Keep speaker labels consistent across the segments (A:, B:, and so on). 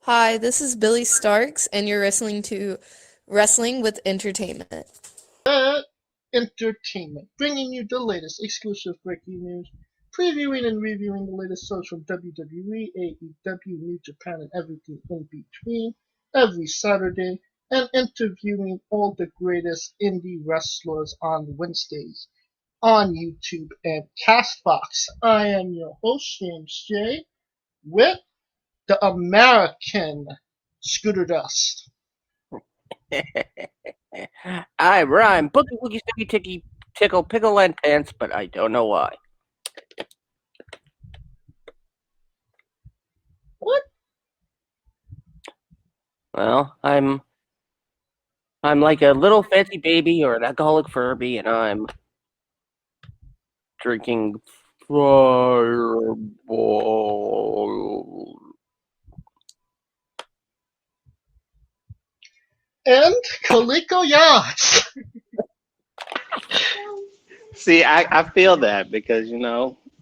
A: Hi, this is Billy Starks, and you're listening to Wrestling with Entertainment.
B: Entertainment, bringing you the latest exclusive breaking news, previewing and reviewing the latest shows from WWE, AEW, New Japan, and everything in between every Saturday, and interviewing all the greatest indie wrestlers on Wednesdays on YouTube and Castbox. I am your host, James J, with the American Scooter Dust.
C: I rhyme. Boogie woogie sticky ticky tickle pickle and pants, but I don't know why.
B: What?
C: Well, I'm like a little fancy baby or an alcoholic Furby, and I'm drinking Fireball.
B: And Coleco Yachts.
D: See, I feel that because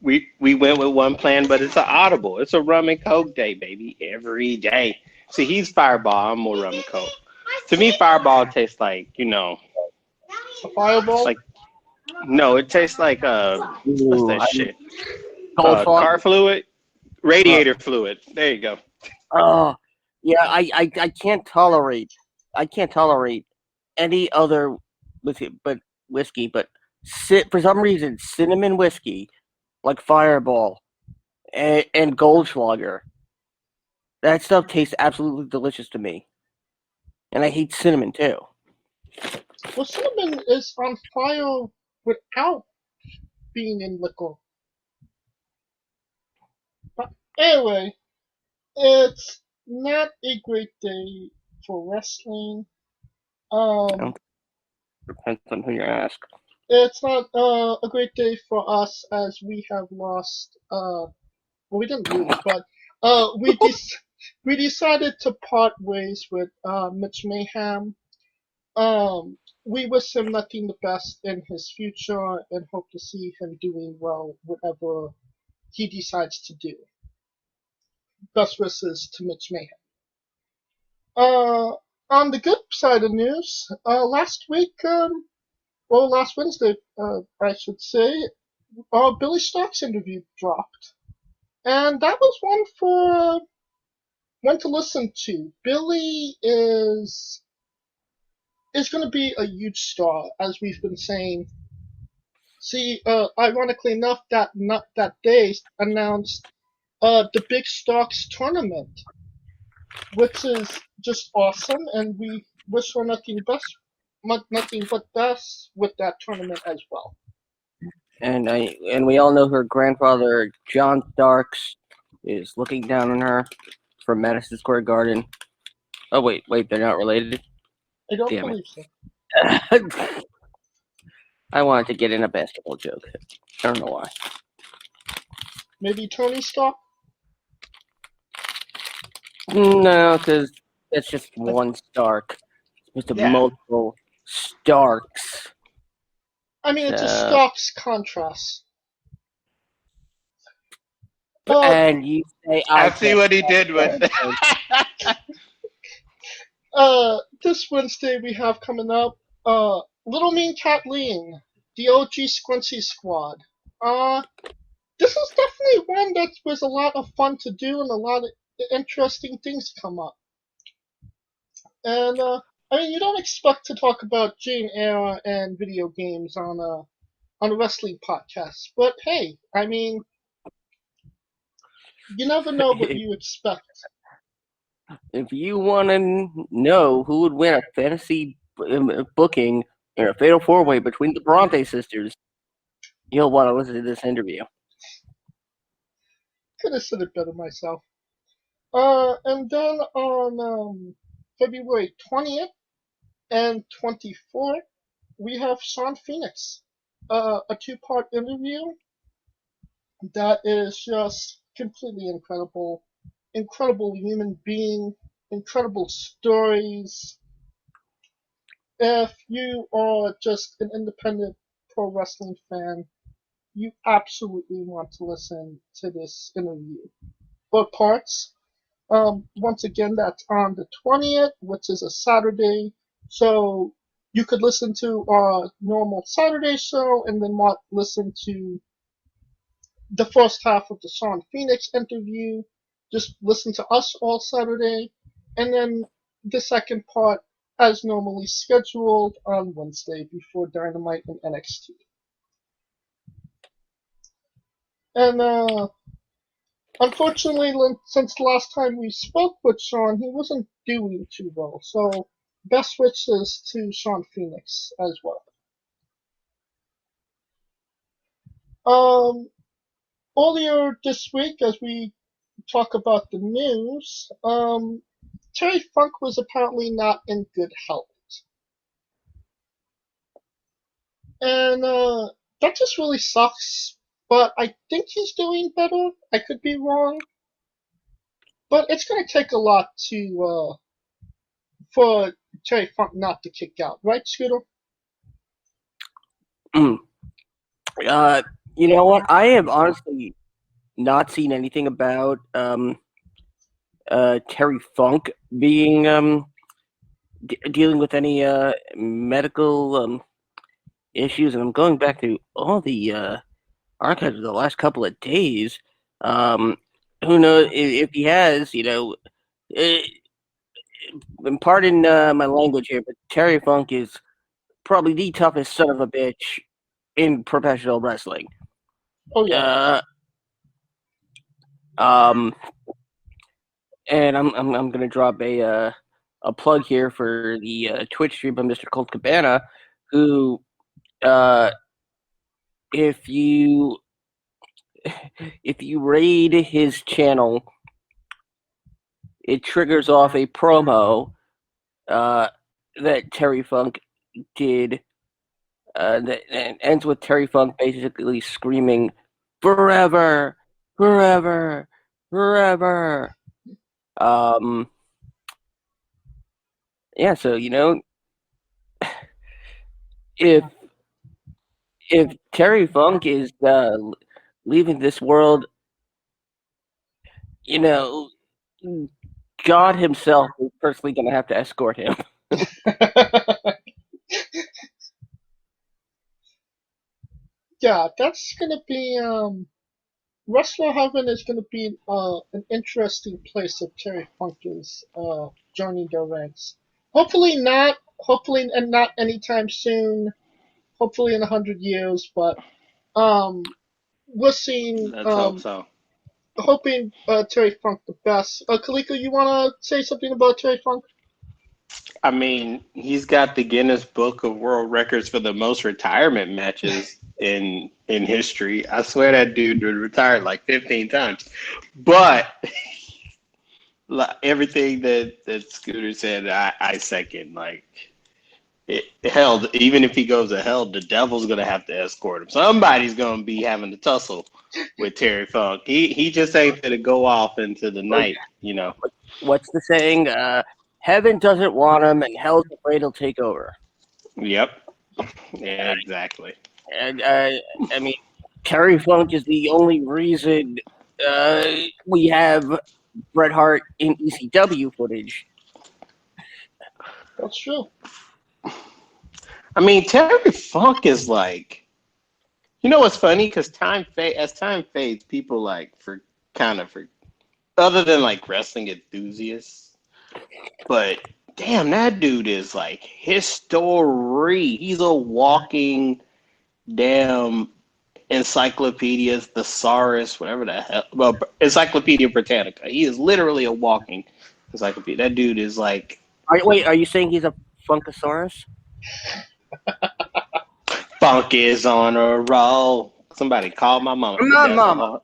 D: we went with one plan, but it's an audible. It's a rum and coke day, baby, every day. See, he's Fireball. I'm more rum and coke. To me, Fireball tastes like
B: A fireball?
D: like no, it tastes like what's that shit?
C: Cold
D: Car fluid, radiator fluid. There you go.
C: Oh, yeah. I can't tolerate. I can't tolerate any other whiskey, but for some reason cinnamon whiskey like Fireball and Goldschlager. That stuff tastes absolutely delicious to me, and I hate cinnamon too.
B: Well, cinnamon is on fire without being in liquor. But anyway, it's not a great day for wrestling. Um,
C: Depends on who you ask.
B: it's not a great day for us as we have lost. Well, we didn't lose, but we decided to part ways with Mitch Mayhem. We wish him nothing the best in his future and hope to see him doing well, whatever he decides to do. Best wishes to Mitch Mayhem. Uh, on the good side of news, last week, well, last Wednesday, I should say, Billy Stark's interview dropped, and that was one to listen to. Billy is going to be a huge star, as we've been saying. See, ironically enough, that day announced the Big Stocks tournament, which is just awesome, and we wish her nothing but best with that tournament as well.
C: And we all know her grandfather John Starks is looking down on her from Madison Square Garden. Oh wait, they're not related.
B: I don't
C: Damn
B: believe so.
C: it! I wanted to get in a basketball joke. I don't know why.
B: Maybe Tony Stark.
C: No, because that's just one Stark. It's just
D: Yeah.
C: multiple Starks.
B: I mean, it's a
C: So-
B: Stark's contrast.
C: And you say
D: I see what he did with
B: This Wednesday we have coming up, Little Mean Kathleen, the OG Squincy Squad. This is definitely one that was a lot of fun to do and a lot of interesting things to come up. And I mean, you don't expect to talk about Jane Eyre and video games on a wrestling podcast, but hey, I mean, you never know what you expect.
C: If you want to know who would win a fantasy booking in a fatal four-way between the Bronte sisters, you'll want to listen to this interview.
B: Could have said it better myself. And then on February 20th and 24th, we have Sean Phoenix, a two-part interview that is just completely incredible. Incredible human being, incredible stories. If you are just an independent pro wrestling fan, you absolutely want to listen to this interview. Both parts, Once again, that's on the 20th, which is a Saturday. So you could listen to our normal Saturday show and then listen to the first half of the Sean Phoenix interview. Just listen to us all Saturday. And then the second part, as normally scheduled, on Wednesday before Dynamite and NXT. And unfortunately, since the last time we spoke with Sean, he wasn't doing too well. So best wishes to Sean Phoenix as well. Earlier this week, as we talk about the news, Terry Funk was apparently not in good health. And that just really sucks. But I think he's doing better. I could be wrong. But it's going to take a lot to for Terry Funk not to kick out, right, Scooter?
C: You know what? I have honestly not seen anything about Terry Funk being dealing with any medical issues, and I'm going back to all the archives of the last couple of days. Who knows if he has? And pardon my language here, but Terry Funk is probably the toughest son of a bitch in professional wrestling.
B: Oh yeah.
C: And I'm gonna drop a plug here for the Twitch stream of Mr. Colt Cabana, who if you raid his channel, it triggers off a promo that Terry Funk did that ends with Terry Funk basically screaming forever, forever, forever. Yeah, so if Terry Funk is leaving this world, God himself is personally going to have to escort him.
B: Yeah, that's gonna be Wrestler Heaven is gonna be an interesting place if Terry Funk is joining their ranks. Hopefully not. Hopefully and not anytime soon. Hopefully in 100 years, but we're seeing
D: Let's hope so.
B: hoping Terry Funk the best. Kaliko, you wanna say something about Terry Funk?
D: I mean, he's got the Guinness Book of World Records for the most retirement matches in history. I swear that dude retired like 15 times. But everything that Scooter said, I second. Like hell, even if he goes to hell, the devil's gonna have to escort him. Somebody's gonna be having to tussle with Terry Funk. He just ain't gonna go off into the night,
C: What's the saying? Heaven doesn't want him, and hell's afraid he'll take over.
D: Yep. Yeah, exactly.
C: And I mean, Terry Funk is the only reason we have Bret Hart in ECW footage.
B: That's true.
D: I mean, Terry Funk is like, what's funny? Because as time fades, people for other than like wrestling enthusiasts, but damn, that dude is like history. He's a walking damn encyclopedia thesaurus, whatever the hell. Well, Encyclopedia Britannica. He is literally a walking encyclopedia. That dude is like.
C: Wait, are you saying he's a Funkasaurus?
D: Funk is on a roll. Somebody call my mama.
C: My mama.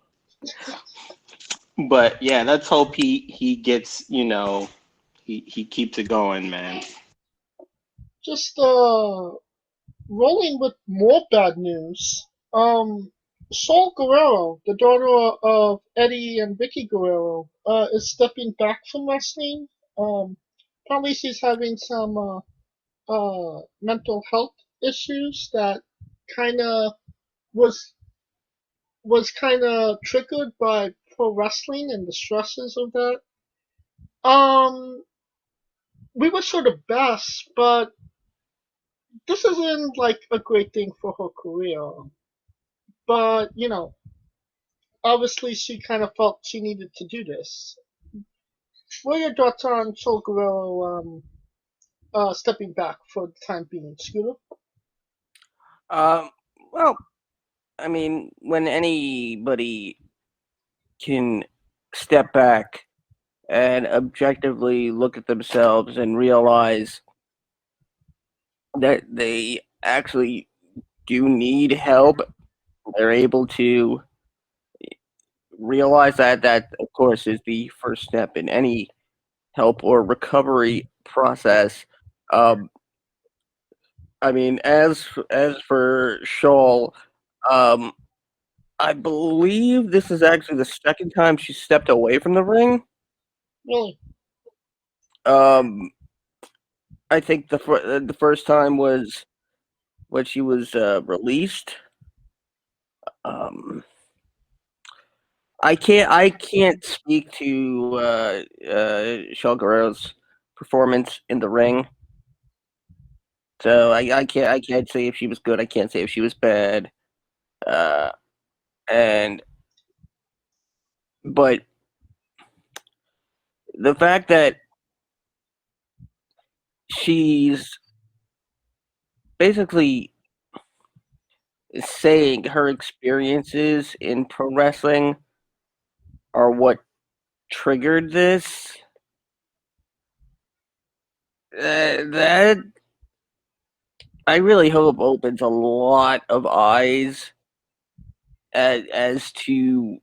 D: But yeah, let's hope he gets, he keeps it going, man.
B: Just rolling with more bad news. Shaul Guerrero, the daughter of Eddie and Vicky Guerrero, is stepping back from wrestling. Apparently she's having some mental health issues that kind of was kind of triggered by pro wrestling and the stresses of that. Um, we wish her the best, but this isn't like a great thing for her career. But obviously she kind of felt she needed to do this. What are your thoughts on Shaul Guerrero stepping back for the time being, Scooter?
C: Um, well, I mean, when anybody can step back and objectively look at themselves and realize that they actually do need help, they're able to realize that of course is the first step in any help or recovery process. Um, I mean, as for Shawl, um, I believe this is actually the second time she stepped away from the ring.
B: Really?
C: Um, I think the first time was when she was released. Um, I can't speak to Shaul Guerrero's performance in the ring, so I can't say if she was good. I can't say if she was bad. Uh, and but the fact that she's basically saying her experiences in pro wrestling are what triggered this. That I really hope opens a lot of eyes as to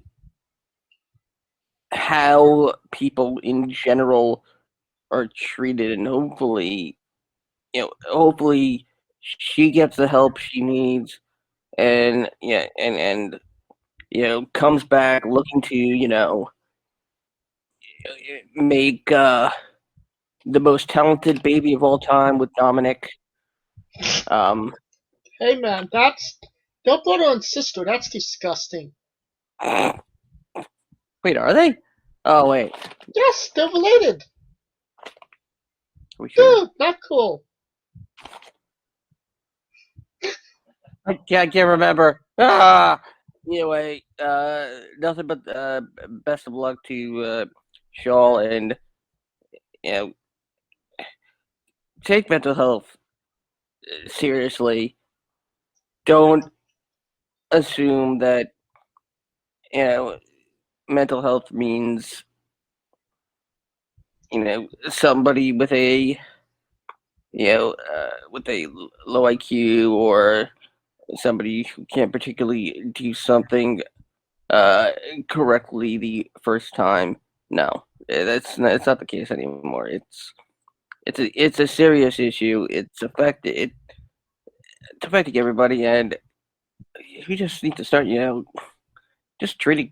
C: how people in general are treated, and hopefully she gets the help she needs, and comes back looking to make the most talented baby of all time with Dominic. Um,
B: Hey man, that's their brother and sister. That's disgusting.
C: wait, are they? Oh wait,
B: Yes, they're related.
C: are we sure?
B: Dude, not cool.
C: I can't remember. Ah, anyway, nothing but best of luck to Shaw, and you know, take mental health seriously. Don't assume that you know mental health means somebody with a with a low IQ, or somebody who can't particularly do something uh, correctly the first time. No, it's not the case anymore. It's a serious issue. It's affecting everybody, and we just need to start just treating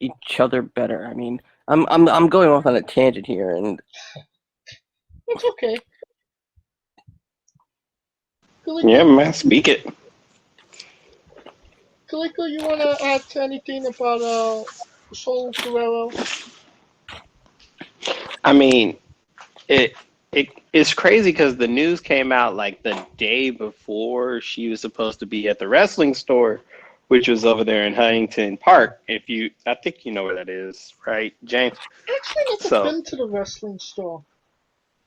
C: each other better. I mean, I'm going off on a tangent here, and
B: It's okay.
D: Yeah,
B: Kaliko,
D: man, speak it.
B: Kaliko, you wanna add to anything about Shaul Guerrero?
D: I mean, it it's crazy because the news came out like the day before she was supposed to be at the wrestling store, which was over there in Huntington Park. I think you know where that is, right, James?
B: Actually, never
D: So,
B: been to the wrestling store.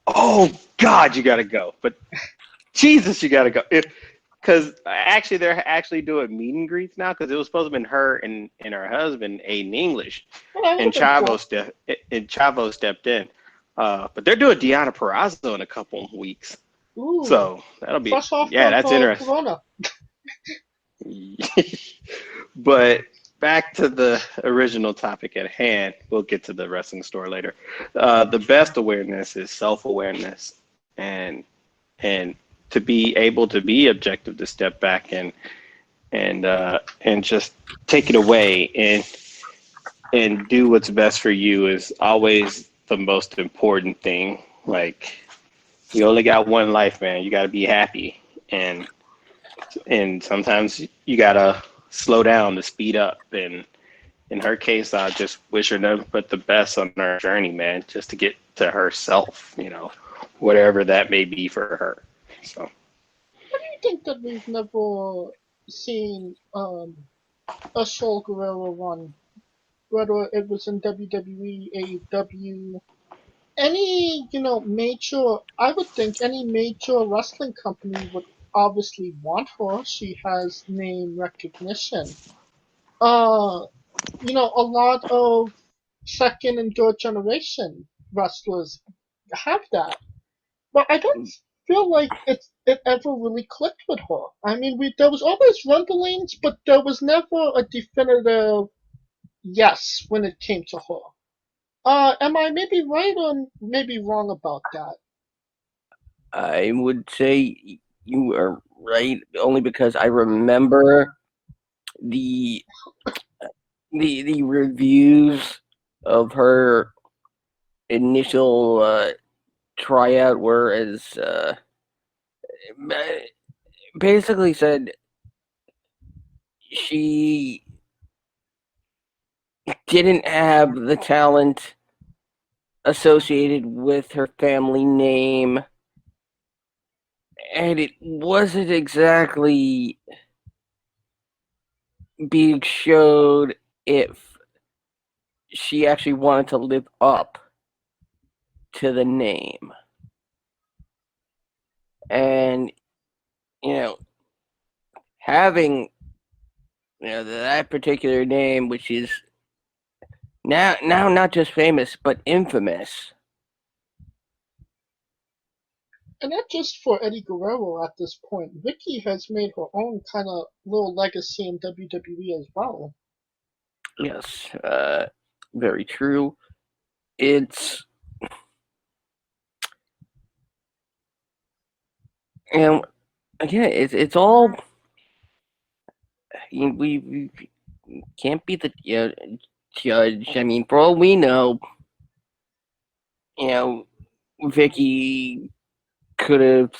D: oh God, you gotta go. But Jesus, you gotta go. Because actually, they're actually doing meet and greets now because it was supposed to have been her and her husband, Aiden English,
B: Well, I would
D: and
B: have been cool.
D: Chavo stepped in. But they're doing Deanna Perrazzo in a couple of weeks,
B: Ooh,
D: so that'll be
B: fresh off
D: yeah,
B: of
D: that's interesting.
B: Corona.
D: But back to the original topic at hand. We'll get to the wrestling store later. The best awareness is self-awareness, and and to be able to be objective, to step back and just take it away and do what's best for you is always the most important thing. Like, you only got one life, man. You got to be happy, and sometimes you gotta slow down to speed up, in her case, I just wish her nothing but the best on her journey, man, just to get to herself, whatever that may be for her. So
B: Why do you think that we've never seen a Shaul Guerrero run, whether it was in WWE, AEW, any major? I would think any major wrestling company would obviously want her. She has name recognition. Uh, a lot of second and third generation wrestlers have that. But I don't feel like it ever really clicked with her. I mean, there was always rumblings, but there was never a definitive yes when it came to her. Am I maybe right or maybe wrong about that?
C: I would say you are right, only because I remember the the reviews of her initial tryout were as basically said she didn't have the talent associated with her family name, and it wasn't exactly being showed if she actually wanted to live up to the name. And, having, that particular name, which is now not just famous, but infamous.
B: And not just for Eddie Guerrero at this point. Vicky has made her own kind of little legacy in WWE as well.
C: Yes, very true. It's, and again, it's all, we can't be the judge. I mean, for all we know, Vicky could have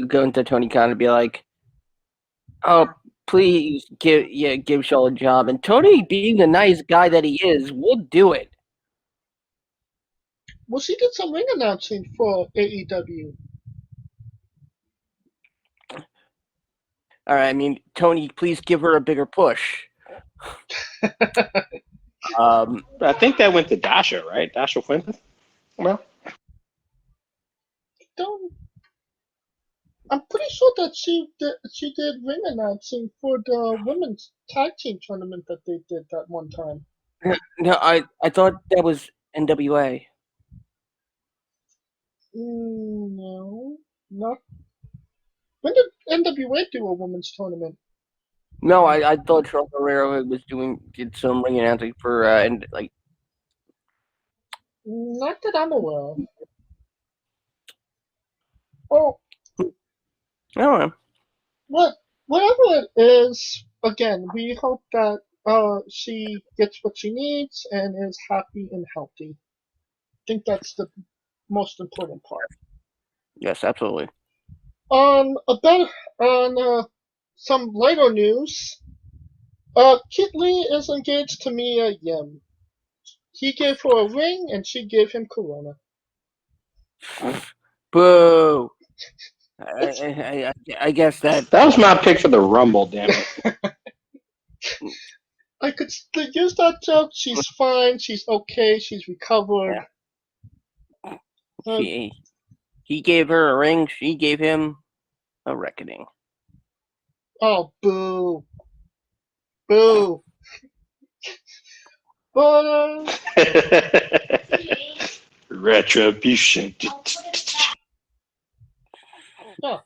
C: gone to Tony Khan and be like, "Oh, please give Shaw a job." And Tony, being the nice guy that he is, would do it.
B: Well, she did some ring announcing for AEW.
C: All right, I mean, Tony, please give her a bigger push.
D: I think that went to Dasha, right? Dasha Quinton? Well,
B: Don't. I'm pretty sure that she did ring announcing for the women's tag team tournament that they did that one time.
C: No, I thought that was NWA.
B: No, not. When did NWA do a women's tournament?
C: No, I thought Shaul Guerrero did some ring announcing for and like.
B: Not that I'm aware of. Oh,
C: I don't know.
B: whatever it is, again, we hope that she gets what she needs and is happy and healthy. I think that's the most important part.
C: Yes, absolutely.
B: On some lighter news, Kit Lee is engaged to Mia Yim. He gave her a ring and she gave him Corona.
C: Boo! I guess that
D: that was my pick for the Rumble, damn it.
B: I could use that joke. She's fine. She's okay. She's recovered.
C: He gave her a ring. She gave him a reckoning.
B: Oh, boo. Boo. But,
D: Retribution.
B: yeah.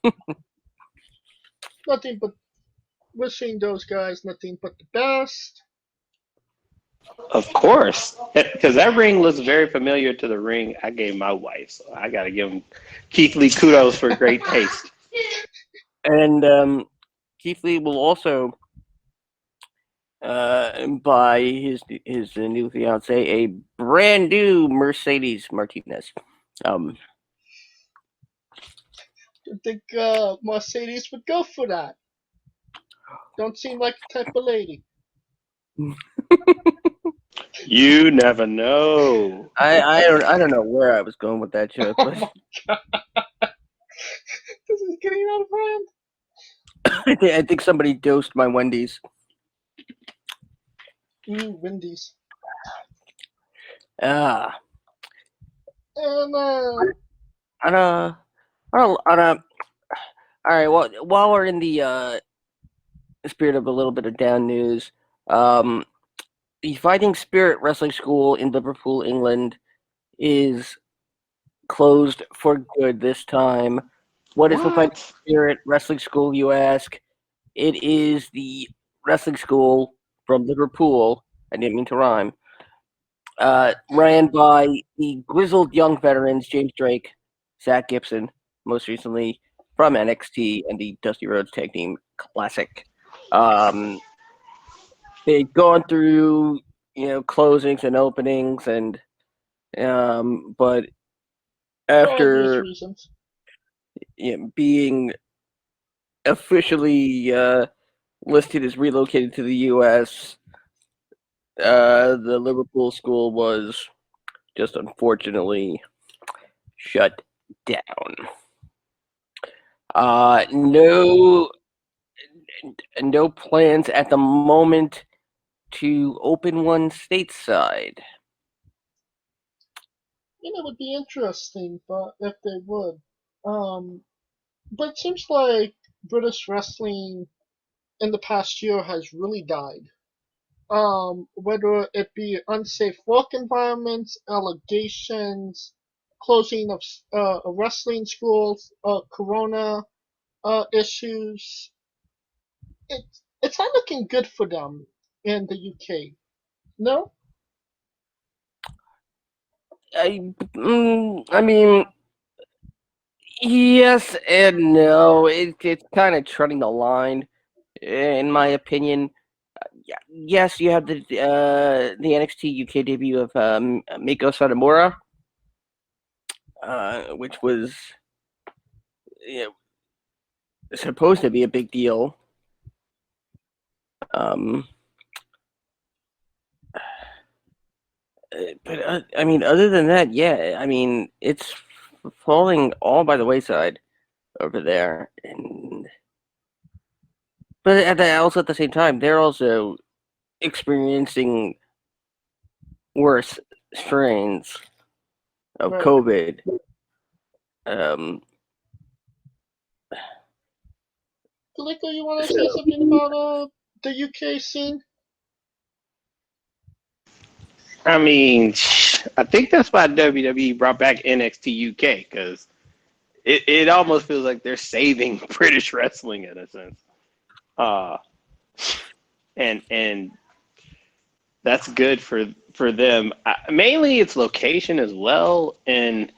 B: Nothing but wishing those guys nothing but the best.
D: Of course, because that ring looks very familiar to the ring I gave my wife. So I got to give him Keith Lee kudos for great taste.
C: And Keith Lee will also buy his new fiance a brand new Mercedes Martinez.
B: I think Mercedes would go for that. Don't seem like the type of lady.
D: You never know.
C: I don't know where I was going with that joke,
B: Oh
C: but
B: my god, this is getting out of hand.
C: I think somebody dosed my Wendy's.
B: Wendy's.
C: Ah,
B: And
C: on a, on a. All right. Well, while we're in the spirit of a little bit of down news, um, the Fighting Spirit Wrestling School in Liverpool, England, is closed for good this time. What is the Fighting
D: What?
C: Spirit Wrestling School, you ask? It is the wrestling school from Liverpool. I didn't mean to rhyme. Ran by the grizzled young veterans James Drake, Zach Gibson, most recently from NXT and the Dusty Rhodes Tag Team Classic. They've gone through, closings and openings, and but
B: for obvious
C: after
B: reasons.
C: being officially listed as relocated to the U.S., the Liverpool school was just unfortunately shut down. No plans at the moment to open one stateside.
B: It would be interesting, but if they would. But it seems like British wrestling in the past year has really died. Whether it be unsafe work environments, allegations, closing of wrestling schools, corona issues, it's not looking good for them in the UK. No?
C: I mean, yes and no. It's kind of treading the line, in my opinion. Yes, you have the NXT UK debut of Miko Satomura, which was you know, supposed to be a big deal. But I mean, other than that, yeah, I mean, it's falling all by the wayside over there, but also at the same time, they're also experiencing worse strains of
B: Right.
C: COVID. Um,
B: Kaliko, you want to say
C: so
B: something about the UK scene?
D: I mean, I think that's why WWE brought back NXT UK because it almost feels like they're saving British wrestling in a sense. Uh, and that's good for them. Mainly, its location as well, and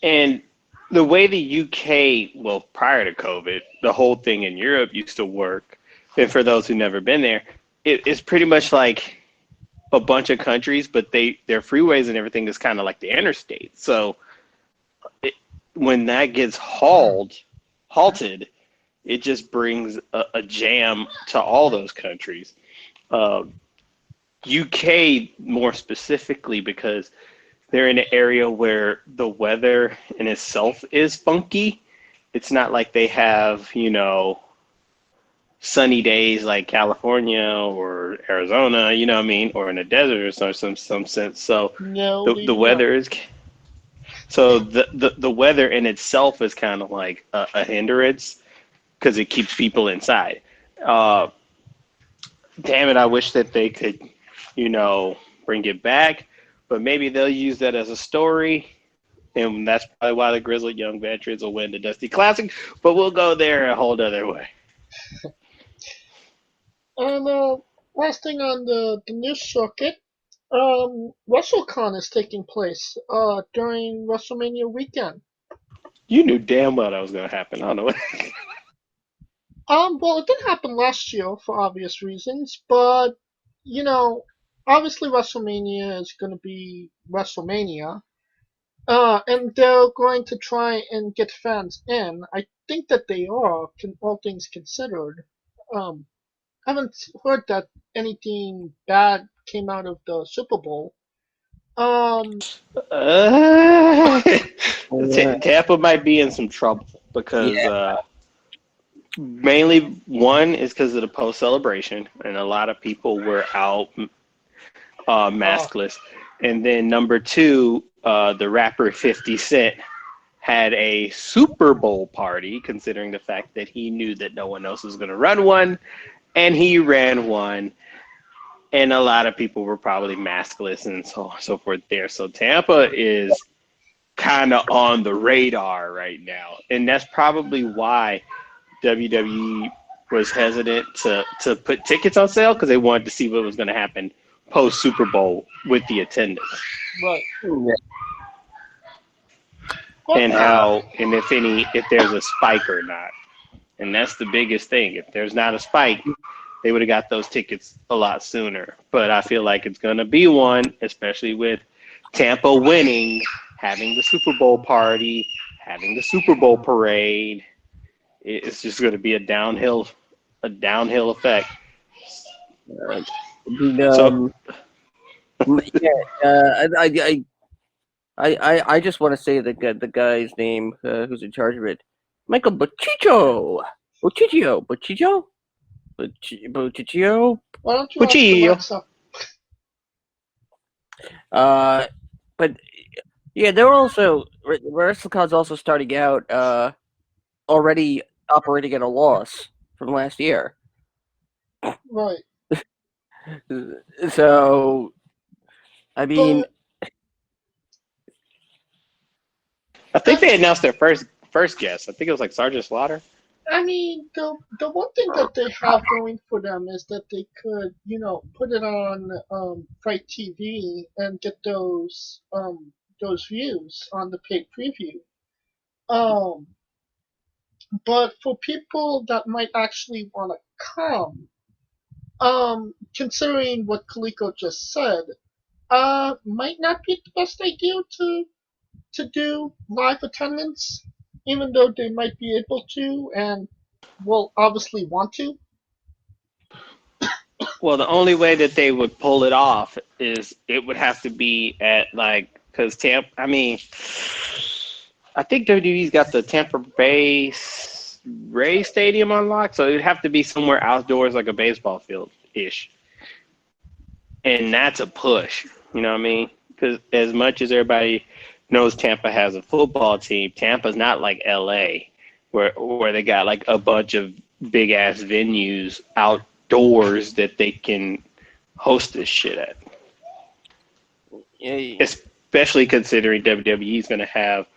D: the way the UK, well, prior to COVID, the whole thing in Europe used to work. And for those who never been there, it's pretty much like a bunch of countries, but their freeways and everything is kind of like the interstate. So when that gets halted, it just brings a jam to all those countries. UK more specifically because they're in an area where the weather in itself is funky. It's not like they have, sunny days like California or Arizona, you know what I mean, or in a desert or some sense. So
B: No,
D: the
B: they
D: the
B: do not.
D: weather is so the weather in itself is kind of like a hindrance because it keeps people inside. Uh, Damn it, I wish that they could, bring it back, but maybe they'll use that as a story. And that's probably why the Grizzled Young Veterans will win the Dusty Classic, but we'll go there a whole other way.
B: And last thing on the news circuit, WrestleCon is taking place during WrestleMania weekend.
D: You knew damn well that was going to happen. I don't know what.
B: Well, it did happen last year for obvious reasons, but you know, obviously WrestleMania is going to be WrestleMania, and they're going to try and get fans in. I think that they are, all things considered. I haven't heard that anything bad came out of the Super Bowl. Um,
D: Uh,
C: Yeah.
D: Tampa might be in some trouble because mainly one is because of the post celebration, and a lot of people were out maskless. And then number two, the rapper 50 Cent had a Super Bowl party, considering the fact that he knew that no one else was going to run one, and he ran one. And a lot of people were probably maskless and so on and so forth there. So Tampa is kind of on the radar right now. And that's probably why WWE was hesitant to put tickets on sale, because they wanted to see what was going to happen post Super Bowl with the attendance.
B: right.
D: And how, and if there's a spike or not. And that's the biggest thing. If there's not a spike, they would have got those tickets a lot sooner. But I feel like it's going to be one, especially with Tampa winning, having the Super Bowl party, having the Super Bowl parade. It's just going to be a downhill effect. So,
C: I just want to say the guy's name who's in charge of it, Michael Bocchiccio. Bocchiccio.
B: Why don't you ask Alexa?
C: But yeah, they're also WrestleCon's also starting out already operating at a loss from last year.
B: Right.
C: So, I mean,
D: I think they announced their first guest. I think it was like Sergeant Slaughter.
B: I mean, the one thing that they have going for them is that they could, put it on Fight TV and get those views on the paid preview. But for people that might actually want to come, considering what Kaliko just said, might not be the best idea to do live attendance, even though they might be able to and will obviously want to.
D: Well, the only way that they would pull it off is it would have to be at because Tampa. I mean, I think WWE's got the Tampa Bay Ray Stadium unlocked, so it'd have to be somewhere outdoors, like a baseball field ish, and that's a push. You know what I mean? Because as much as everybody knows Tampa has a football team, Tampa's not like LA, where they got like a bunch of big ass venues outdoors that they can host this shit at. Especially considering WWE's going to have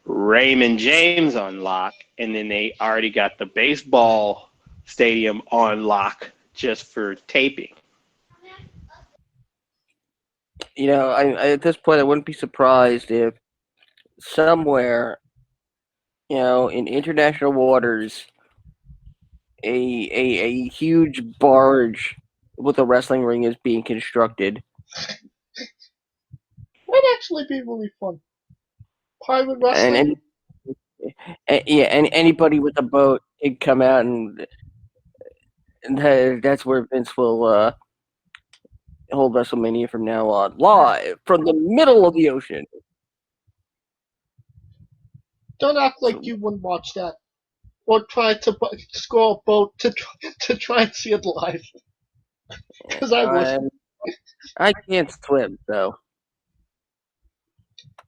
D: Raymond James on lock, and then they already got the baseball stadium on lock just for taping.
C: I at this point I wouldn't be surprised if somewhere, in international waters, a huge barge with a wrestling ring is being constructed.
B: Might actually be really fun. Pirate wrestling.
C: And anybody with a boat can come out, and that's where Vince will hold WrestleMania from now on, live from the middle of the ocean.
B: Don't act like you wouldn't watch that, or try to score a boat to try and see it live. Because I would.
C: I can't swim, so.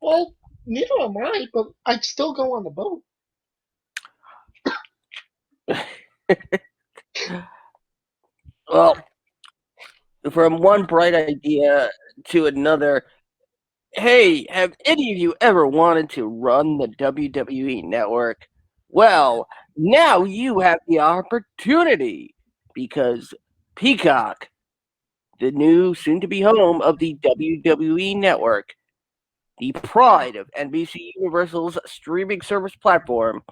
B: Well, neither am I, but I'd still go on the boat.
C: Well, from one bright idea to another, hey, have any of you ever wanted to run the WWE network? Well, now you have the opportunity, because Peacock, the new soon-to-be home of the WWE network, the pride of NBC Universal's streaming service platform,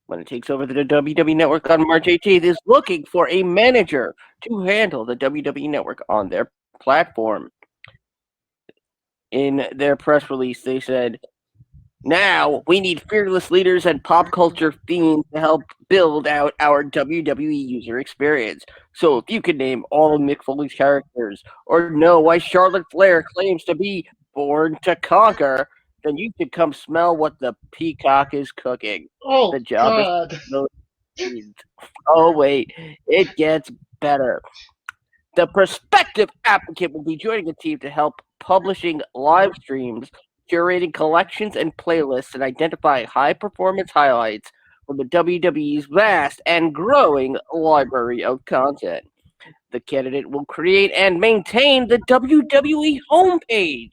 C: when it takes over the WWE Network on March 18th, is looking for a manager to handle the WWE Network on their platform. In their press release, they said, Now, we need fearless leaders and pop culture themes to help build out our WWE user experience. So, if you can name all of Mick Foley's characters, or know why Charlotte Flair claims to be born to conquer, then you can come smell what the peacock is cooking.
B: Oh
C: The job is
B: God.
C: oh wait, it gets better. The prospective applicant will be joining a team to help publishing live streams, curating collections and playlists, and identifying high performance highlights from the WWE's vast and growing library of content. The candidate will create and maintain the WWE homepage,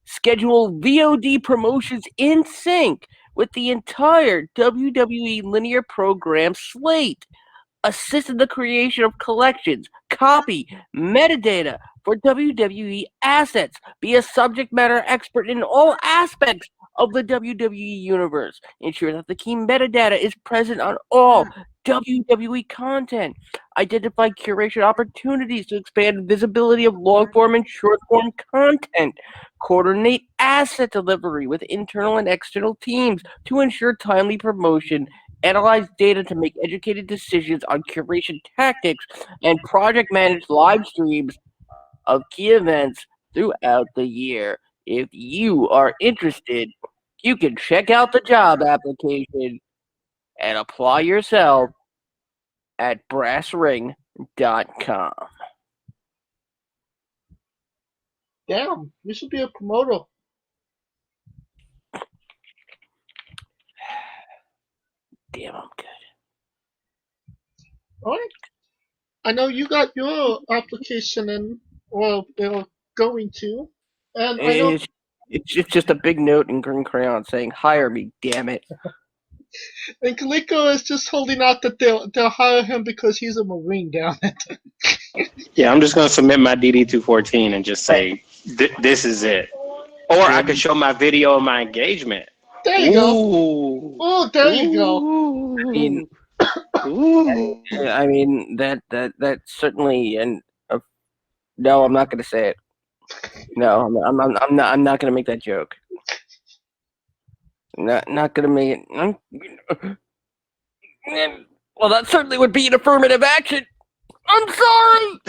C: schedule VOD promotions in sync with the entire WWE linear program slate, assist in the creation of collections, copy, metadata for WWE assets, be a subject matter expert in all aspects of the WWE universe, ensure that the key metadata is present on all WWE content, identify curation opportunities to expand visibility of long form and short form content, coordinate asset delivery with internal and external teams to ensure timely promotion, analyze data to make educated decisions on curation tactics, and project manage live streams of key events throughout the year. If you are interested, you can check out the job application and apply yourself at brassring.com.
B: Damn, you should be a promoter.
C: Damn, I'm good.
B: All right. I know you got your application in, or you're going to, and I know.
C: It's just a big note in green crayon saying, "Hire me, damn it."
B: And Kaliko is just holding out that they'll hire him because he's a Marine, damn it.
D: Yeah, I'm just gonna submit my DD-214 and just say this is it. Or I could show my video of my engagement.
B: There you go.
D: Ooh.
B: Oh, there you go.
C: I mean that certainly, and no, I'm not going to say it. No, I'm not going to make that joke. Not going to make it. Well, that certainly would be an affirmative action. I'm sorry.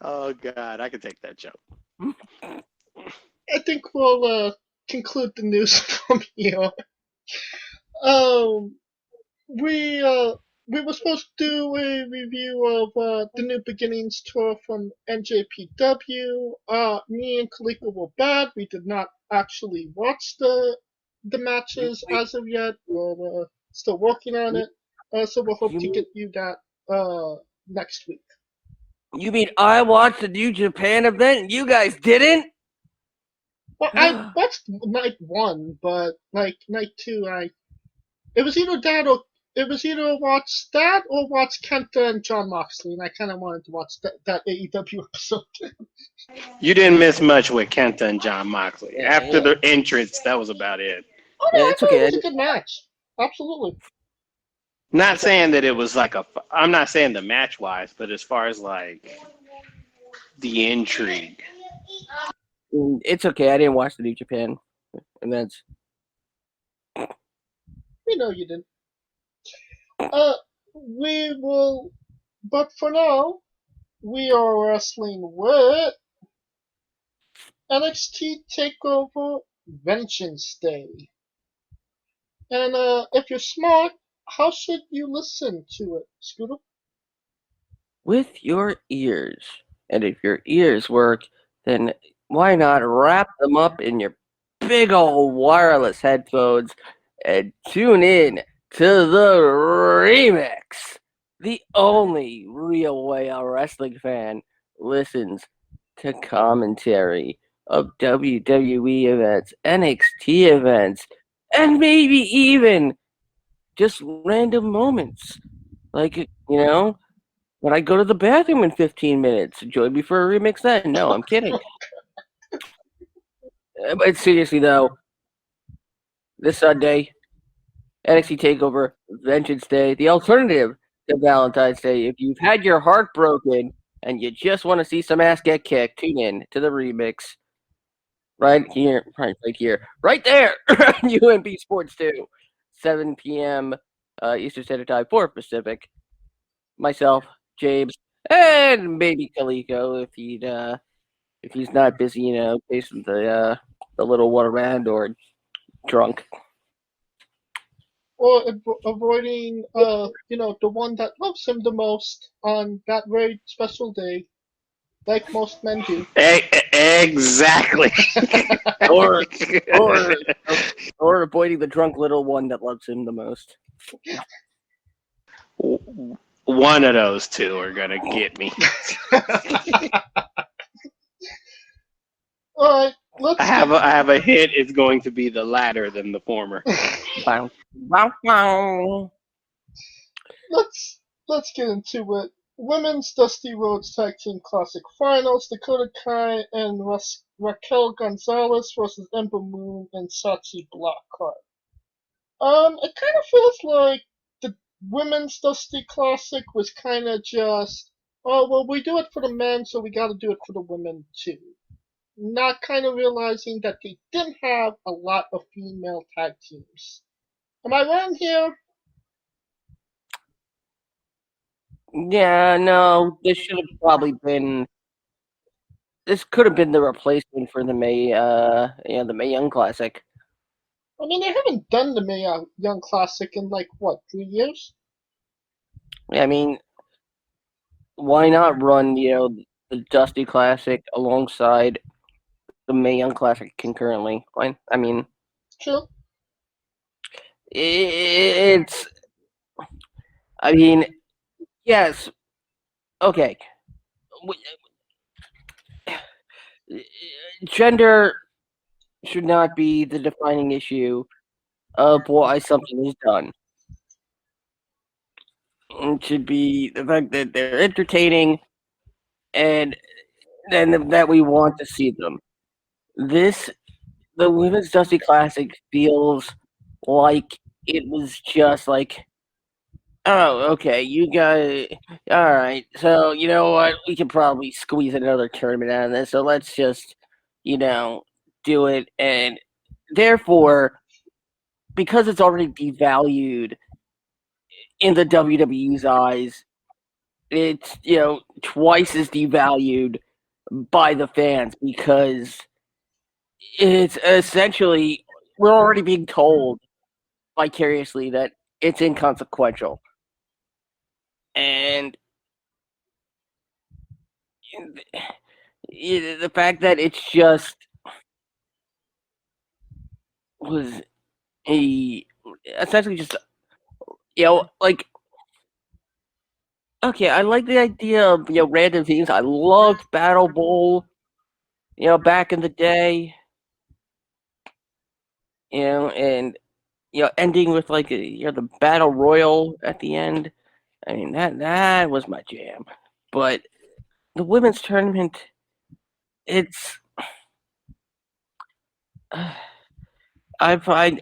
D: Oh God, I could take that joke.
B: I think we'll conclude the news from here. We were supposed to do a review of the New Beginnings tour from NJPW. Me and Kalika were bad. We did not actually watch the matches as of yet. We're still working on it. So we'll hope to get you that next week.
C: You mean I watched the New Japan event and you guys didn't?
B: Well, I watched night 1, but like night 2, it was either that or watch that or watch Kenta and John Moxley, and I kind of wanted to watch that AEW episode.
D: You didn't miss much with Kenta and John Moxley. After the entrance, that was about it.
B: Oh no, I thought it was a good match. Absolutely.
D: Not saying that it was like I'm not saying the match wise, but as far as like the intrigue.
C: It's okay. I didn't watch the New Japan events.
B: We know you didn't. We will, but for now, we are wrestling with NXT Takeover Vengeance Day. And if you're smart, how should you listen to it, Scooter?
C: With your ears. And if your ears work, then why not wrap them up in your big old wireless headphones and tune in to the remix, the only real way a wrestling fan listens to commentary of WWE events, NXT events, and maybe even just random moments. Like, when I go to the bathroom in 15 minutes, join me for a remix then. No, I'm kidding. But seriously, though, this Sunday, NXT TakeOver Vengeance Day, the alternative to Valentine's Day. If you've had your heart broken and you just want to see some ass get kicked, tune in to the remix right here, right there on UNB Sports 2, 7 p.m. Eastern Standard Time, 4 Pacific. Myself, James, and maybe Kaliko if he's not busy, chasing the little one around or drunk.
B: Or avoiding, the one that loves him the most on that very special day, like most men do.
D: Exactly.
C: or avoiding the drunk little one that loves him the most.
D: One of those two are gonna get me.
B: All right, let's.
D: I have a hit. It's going to be the latter than the former.
C: Wow. Wow, wow.
B: Let's get into it. Women's Dusty Rhodes Tag Team Classic Finals: Dakota Kai and Raquel Gonzalez versus Ember Moon and Shotzi Blackheart. It kind of feels like the Women's Dusty Classic was kind of just, oh well, we do it for the men, so we got to do it for the women too. Not kind of realizing that they didn't have a lot of female tag teams. Am I wrong here?
C: Yeah, no, this should have probably been. This could have been the replacement for the May Young Classic.
B: I mean, they haven't done the Mae Young Classic in like what, 3 years?
C: I mean, why not run the Dusty Classic alongside the Mae Young Classic concurrently? Fine. I mean,
B: True.
C: it's. I mean, yes. Okay. Gender should not be the defining issue of why something is done. It should be the fact that they're entertaining and that we want to see them. The Women's Dusty Classic feels like it was just like, oh, okay, you guys, all right. So you know what? We can probably squeeze another tournament out of this. So let's just, do it. And therefore, because it's already devalued in the WWE's eyes, it's twice as devalued by the fans because it's essentially we're already being told vicariously that it's inconsequential. And the fact that it's just was essentially just like, okay, I like the idea of random teams. I loved Battle Bowl, back in the day, and ending with like the Battle Royal at the end. I mean that was my jam. But the women's tournament, it's I find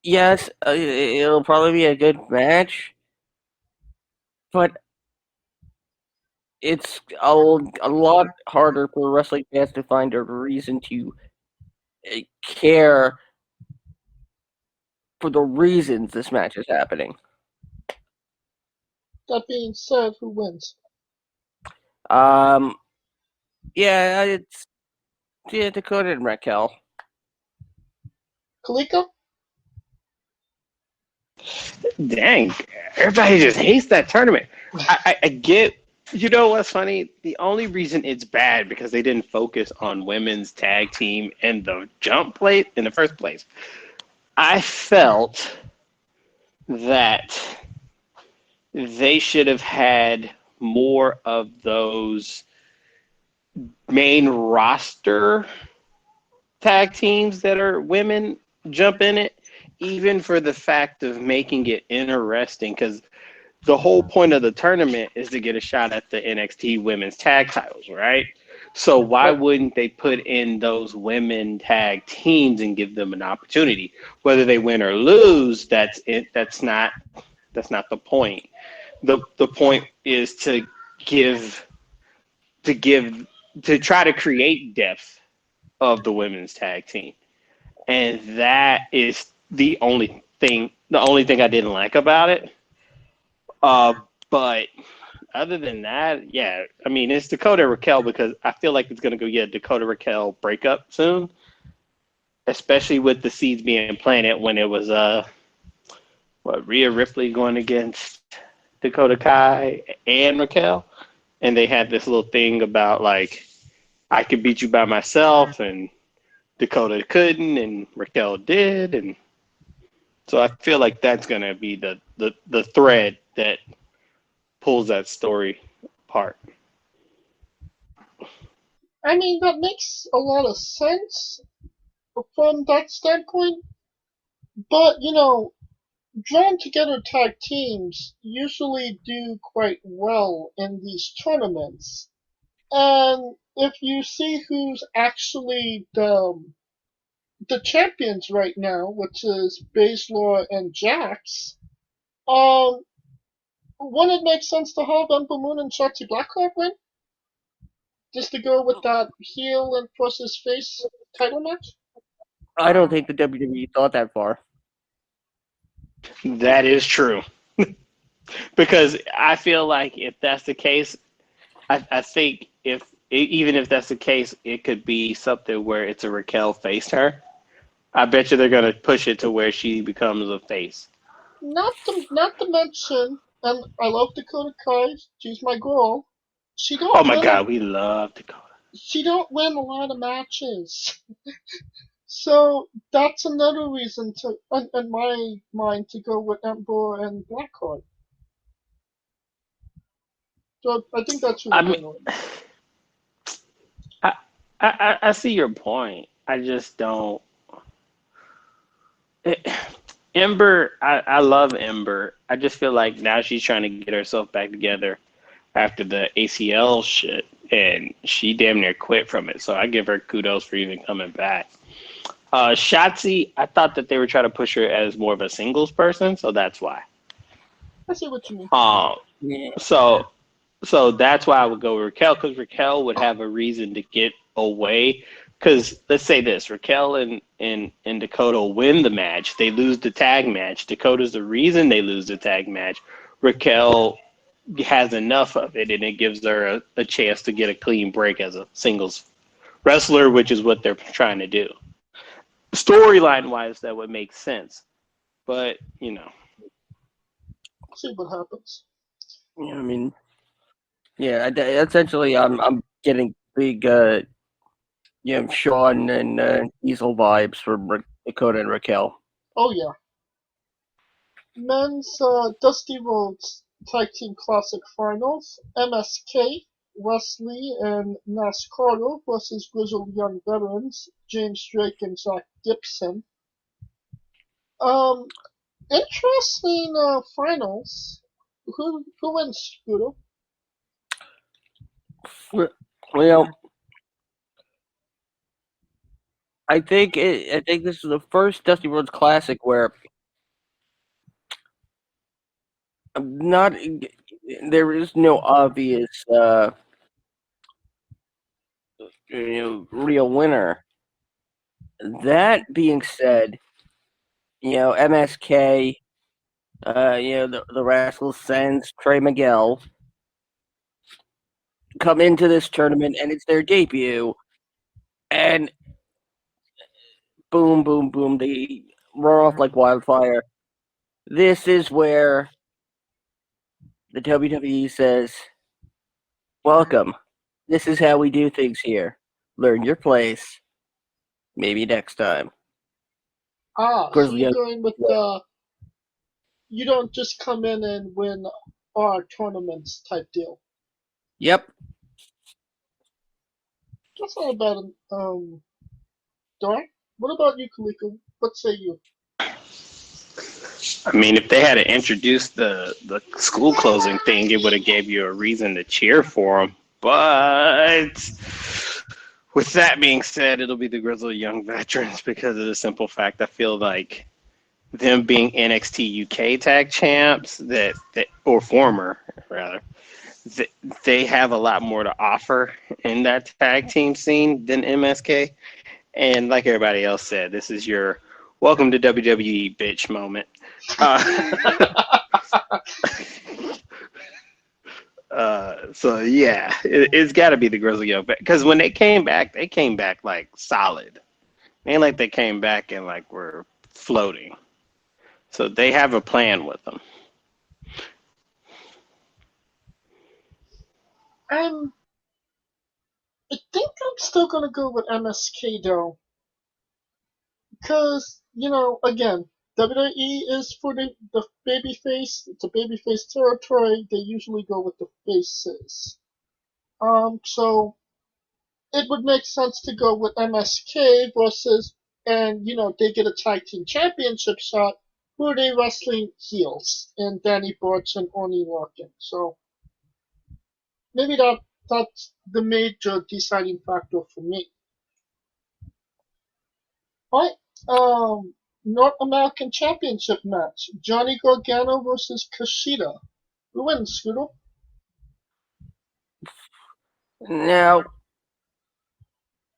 C: yes, it'll probably be a good match, but it's a lot harder for wrestling fans to find a reason to care for the reasons this match is happening.
B: That being said, who wins?
C: Yeah, it's Dakota and Raquel.
B: Kaliko?
D: Dang, everybody just hates that tournament. I get. You know what's funny? The only reason it's bad because they didn't focus on women's tag team and the jump plate in the first place. I felt that they should have had more of those main roster tag teams that are women jump in it, even for the fact of making it interesting, because the whole point of the tournament is to get a shot at the NXT women's tag titles, right? So why wouldn't they put in those women tag teams and give them an opportunity? Whether they win or lose, that's it. That's not the point. The point is to give to try to create depth of the women's tag team. And that is the only thing I didn't like about it. But other than that, yeah, I mean, it's Dakota Raquel because I feel like it's going to go get a Dakota Raquel breakup soon, especially with the seeds being planted when it was Rhea Ripley going against Dakota Kai and Raquel, and they had this little thing about like I could beat you by myself, and Dakota couldn't, and Raquel did, and so I feel like that's going to be the thread that pulls that story apart.
B: I mean, that makes a lot of sense from that standpoint. But, drawn together tag teams usually do quite well in these tournaments. And if you see who's actually the champions right now, which is Baszler and Jax, um, wouldn't it make sense to have Ember Moon and Shotzi Blackheart win? Just to go with that heel and versus face title match?
C: I don't think the WWE thought that far.
D: That is true. Because I feel like if that's the case, I think even if that's the case, it could be something where it's a Raquel face her. I bet you they're going to push it to where she becomes a face.
B: Not to mention, and I love Dakota Kai. She's my girl. She don't.
D: Oh my God, we love Dakota.
B: She don't win a lot of matches, so that's another reason to, in my mind, to go with Ember and Blackheart. So I think that's really
D: I mean, I see your point. I just don't. Ember, I love Ember. I just feel like now she's trying to get herself back together after the ACL shit, and she damn near quit from it. So I give her kudos for even coming back. Shotzi, I thought that they were trying to push her as more of a singles person, so that's why.
B: I see what you mean.
C: Yeah.
D: So that's why I would go with Raquel, because Raquel would have a reason to get away. Because let's say this, Raquel and Dakota win the match. They lose the tag match. Dakota's the reason they lose the tag match. Raquel has enough of it, and it gives her a chance to get a clean break as a singles wrestler, which is what they're trying to do. Storyline-wise, that would make sense. But,
B: See what happens.
C: Yeah, I mean, yeah. Essentially, I'm getting big, Sean and Diesel vibes from Dakota and Raquel.
B: Oh yeah. Men's Dusty Rhodes Tag Team Classic Finals. MSK, Wesley and Nas Carter versus Grizzled Young Veterans, James Drake and Zach Gibson. Interesting finals. Who wins, Scooter?
C: Well, I think this is the first Dusty Rhodes Classic where I'm not. There is no obvious, real winner. That being said, MSK, the Rascals sends Trey Miguel come into this tournament, and it's their debut, and boom, boom, boom, they roar off like wildfire. This is where the WWE says, welcome. This is how we do things here. Learn your place. Maybe next time.
B: So you're going with you don't just come in and win our tournaments type deal.
C: Yep.
B: That's not a bad Dark. What about you, Kaliko? What say you?
D: I mean, if they had to introduce the school closing thing, it would have gave you a reason to cheer for them. But with that being said, it'll be the Grizzled Young Veterans because of the simple fact I feel like them being NXT UK tag champs or former rather, they have a lot more to offer in that tag team scene than MSK. And like everybody else said, this is your welcome to WWE bitch moment. Uh, so yeah, it's got to be the Grizzly Young because when they came back like solid. Ain't like they came back and like were floating. So they have a plan with them.
B: Um, I think I'm still gonna go with MSK though, because again, WWE is for the babyface. It's a babyface territory. They usually go with the faces. So it would make sense to go with MSK versus, and they get a tag team championship shot. Who are they wrestling? Heels and Danny Burch and Oni Lorcan. So maybe that's the major deciding factor for me. Alright, North American Championship match. Johnny Gargano versus Kushida. Who wins, Scooter?
C: Now,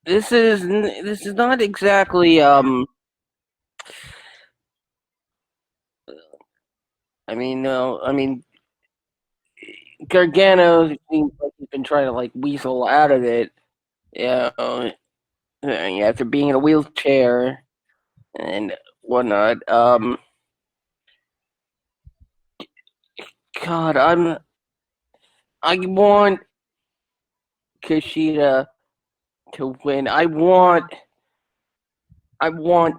C: this is not exactly I mean, no, I mean Gargano seems like he's been trying to like weasel out of it, you know, after being in a wheelchair and whatnot. God, I want Kushida to win. I want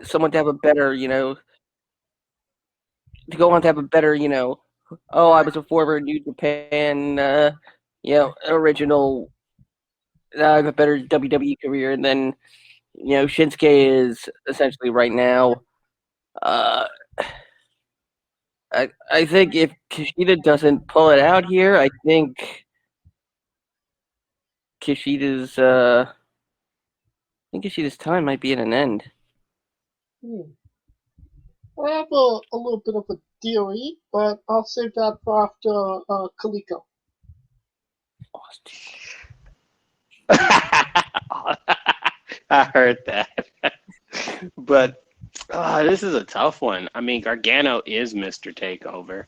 C: someone to have a better, to go on to have a better, oh, I was a former New Japan, original. I have a better WWE career, and then Shinsuke is essentially right now. Uh, I think if Kushida doesn't pull it out here, I think Kushida's uh, Kushida's time might be at an end.
B: Hmm. I have a little bit of a theory, but I'll save that for after Kaliko.
D: I heard that. But this is a tough one. I mean, Gargano is Mr. Takeover.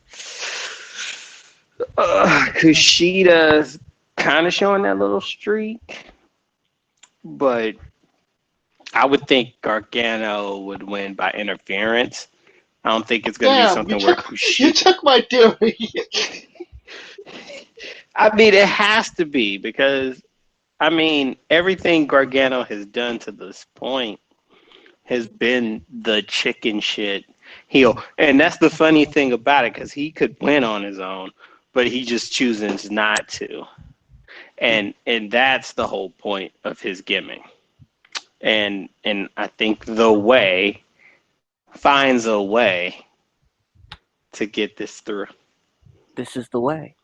D: Kushida's kind of showing that little streak, but I would think Gargano would win by interference. I don't think it's going to be
B: Damn,
D: something where
B: you took my theory.
D: I mean, it has to be because, I mean, everything Gargano has done to this point has been the chicken shit heel. And that's the funny thing about it because he could win on his own, but he just chooses not to. And that's the whole point of his gimmick. And I think the way finds a way to get this through.
C: This is the way.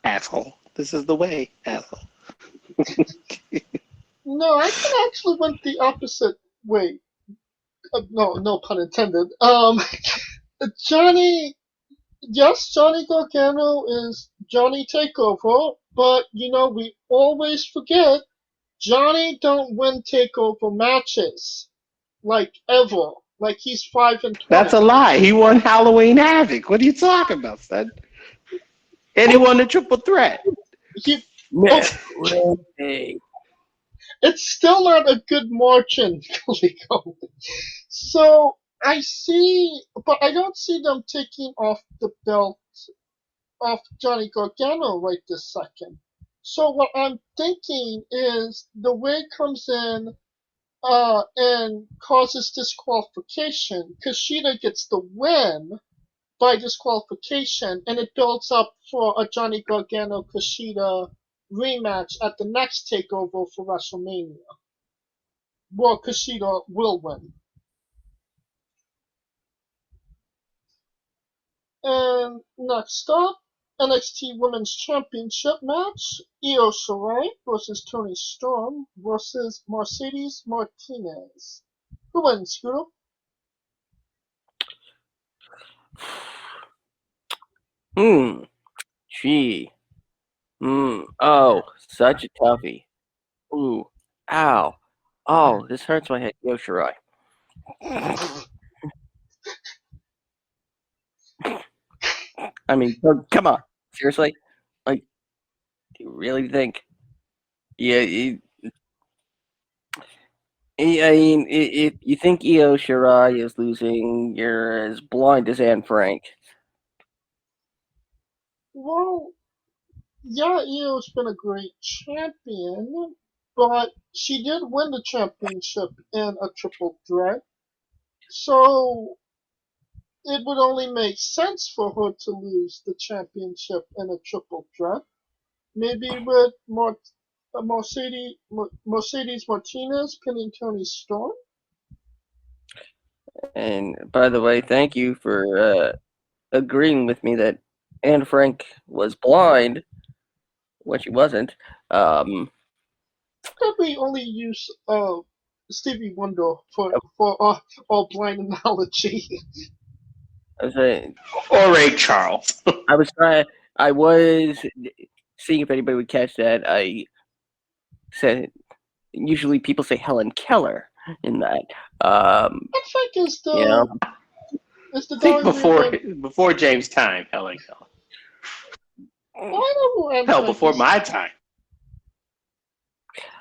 D: Asshole. This is the way, asshole.
B: No, I can actually went the opposite way. No pun intended. Johnny, yes, Johnny Gargano is Johnny Takeover, but we always forget Johnny don't win takeover matches like ever. Like he's 5-20.
D: That's a lie. He won Halloween Havoc. What are you talking about, son? And he won the triple threat.
B: He,
C: No,
B: oh,
C: hey.
B: it's still not a good margin, Kaliko. So I see, but I don't see them taking off the belt off Johnny Gargano right this second. So what I'm thinking is the way it comes in and causes disqualification. Kushida gets the win by disqualification, and it builds up for a Johnny Gargano Kushida rematch at the next takeover for WrestleMania. Well, Kushida will win. And next up, NXT Women's Championship match: Io Shirai versus Toni Storm versus Mercedes Martinez. Who wins, Scooter?
C: Gee. Oh, such a toughie. Ooh. Ow. Oh, this hurts my head. Io Shirai. I mean, come on. Seriously? Like, do you really think? Yeah, I mean, if you think Io Shirai is losing, you're as blind as Anne Frank.
B: Well, yeah, Io's been a great champion, but she did win the championship in a triple threat, so it would only make sense for her to lose the championship in a triple threat. Maybe with Mercedes Martinez pinning Tony Storm.
C: And by the way, thank you for agreeing with me that Anne Frank was blind when she wasn't.
B: Probably only use Stevie Wonder for all blind analogy.
C: I was saying,
D: Or Ray Charles.
C: I was trying. I was seeing if anybody would catch that. I said usually people say Helen Keller in that.
B: I think
C: You know,
B: is the
D: I think
B: guy
D: before James' time, Helen Keller.
B: I know who Anne
D: Hell,
B: Frank
D: before
B: is.
D: my time.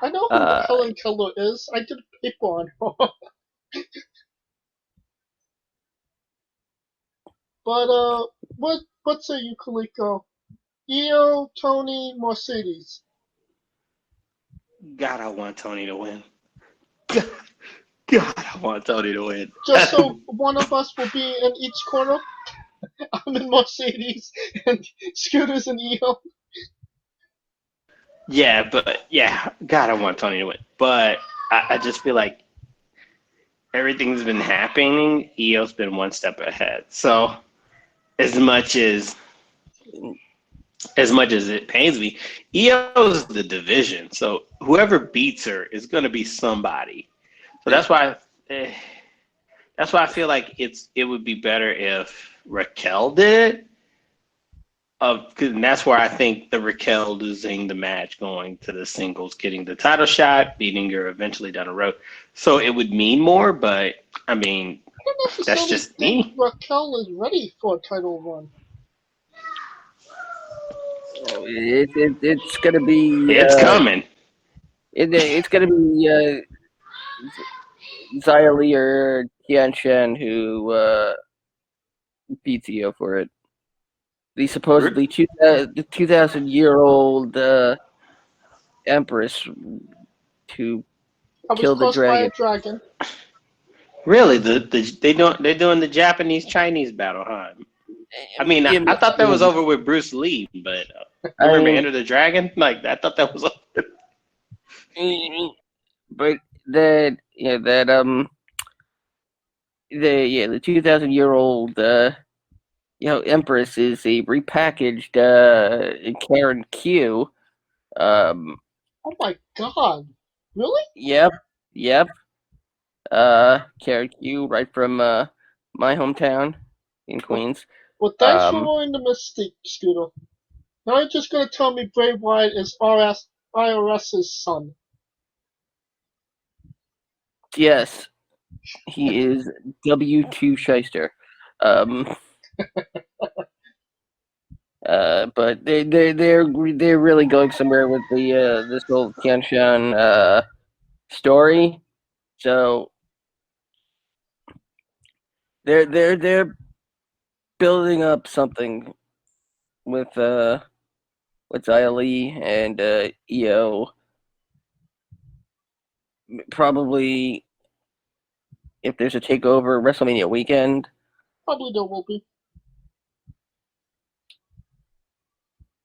B: I know who Helen Keller is. I did a paper on her. But what say you, Kaliko? Io, Tony, Mercedes.
D: God, I want Tony to win. God, I want Tony to win.
B: Just so one of us will be in each corner. I'm in Mercedes and Scooter's in Io.
D: Yeah, but yeah, God, I want Tony to win. But I just feel like everything's been happening. Io's been one step ahead. So as much as it pains me, Io's the division. So whoever beats her is going to be somebody. So that's why I feel like it would be better if Raquel did it. And that's where I think the Raquel losing the match, going to the singles, getting the title shot, beating her eventually down the road. So it would mean more, but I mean,
B: I don't
D: that's
B: necessarily
D: just
B: think
D: me.
B: Raquel is ready for a title run.
C: it's gonna be
D: It's coming.
C: it's gonna be Xia Li or Tian Shen who beats Io for it. The supposedly 2,000-year-old empress who
B: I was
C: killed the
B: crossed by a
C: dragon.
B: dragon.
D: Really, they're doing the Japanese Chinese battle, huh? I mean, I thought that was over with Bruce Lee, but you remember Enter the Dragon? Like I thought that was over.
C: But that the 2,000-year-old empress is a repackaged Karen Q.
B: Oh my god. Really?
C: Yep. Karen Q, right from my hometown in Queens.
B: Well, thanks for ruining the mystique, Scooter. Now you're just gonna tell me Bray Wyatt is IRS's son.
C: Yes, he is W2 Shyster. But they're really going somewhere with the this whole Tianshan story. So they're building up something with Xia Li and Io. Probably if there's a takeover WrestleMania weekend.
B: Probably there will be.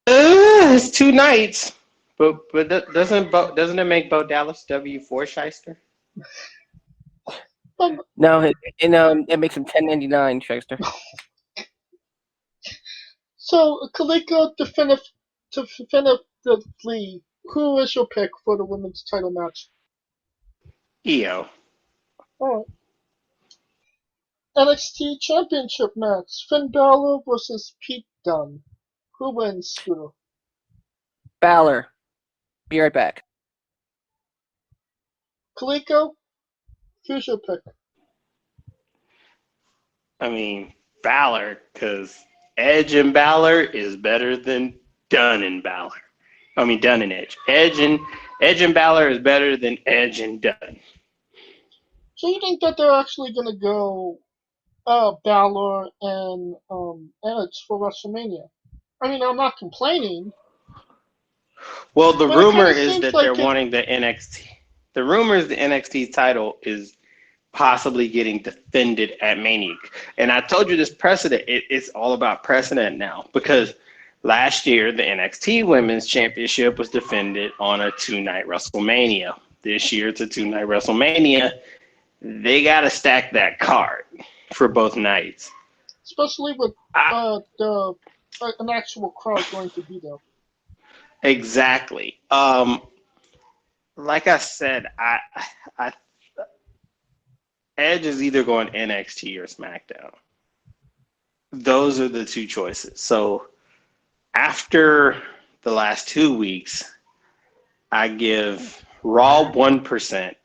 D: It's 2 nights, but doesn't it make Bo Dallas W4 Shyster?
C: No, it makes him 10.99, Shyster.
B: So, Kaliko definitively, who is your pick for the women's title match?
D: Io.
B: Alright. NXT Championship match. Finn Balor versus Pete Dunne. Who wins, Scooter?
C: Balor. Be right back.
B: Kaliko, who's your pick?
D: I mean, Balor, because Edge and Balor is better than Dunn and Balor. I mean, Dunn and Edge. Edge and Balor is better than Edge and Dunn.
B: So you think that they're actually gonna go Balor and Edge for WrestleMania? I mean, I'm not complaining.
D: Well, the
B: But it
D: rumor
B: kinda
D: is
B: seems
D: that
B: like
D: they're
B: it-
D: wanting the NXT. The rumor is the NXT title is possibly getting defended at Mania. And I told you this precedent, it's all about precedent now, because last year the NXT Women's Championship was defended on a 2-night WrestleMania. This year it's a 2-night WrestleMania. They got to stack that card for both nights.
B: especially with an actual crowd going to be there.
D: Exactly. Like I said, I Edge is either going NXT or SmackDown. Those are the two choices. So after the last 2 weeks, I give Raw 1%,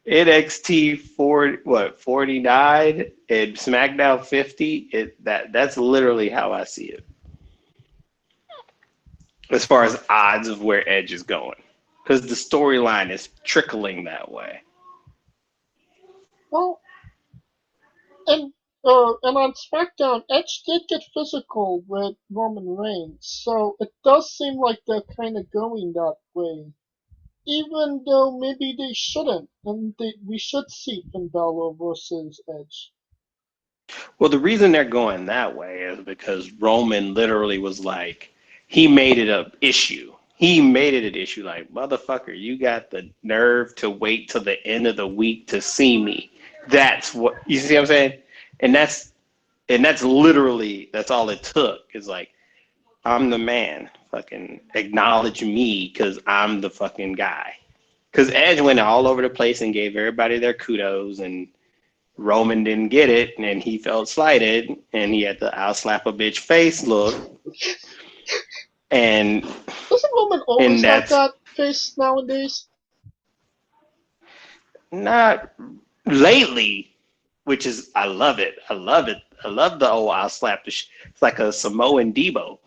D: NXT 49, and SmackDown 50. That's literally how I see it, as far as odds of where Edge is going, because the storyline is trickling that way.
B: Well, and on SmackDown, Edge did get physical with Roman Reigns, so it does seem like they're kind of going that way. Even though maybe they shouldn't, and we should see Finn Balor versus Edge.
D: Well, the reason they're going that way is because Roman literally was like, he made it an issue. He made it an issue, like, motherfucker, you got the nerve to wait till the end of the week to see me. That's what, you see what I'm saying? And that's literally, that's all it took. Is like, I'm the man. Fucking acknowledge me because I'm the fucking guy. Because Edge went all over the place and gave everybody their kudos, and Roman didn't get it, and he felt slighted, and he had the "I'll slap a bitch" face look. And
B: Doesn't Roman always have
D: that's
B: that face nowadays?
D: not lately, which is, I love it. I love it. I love the "I'll slap the it's like a Samoan Debo.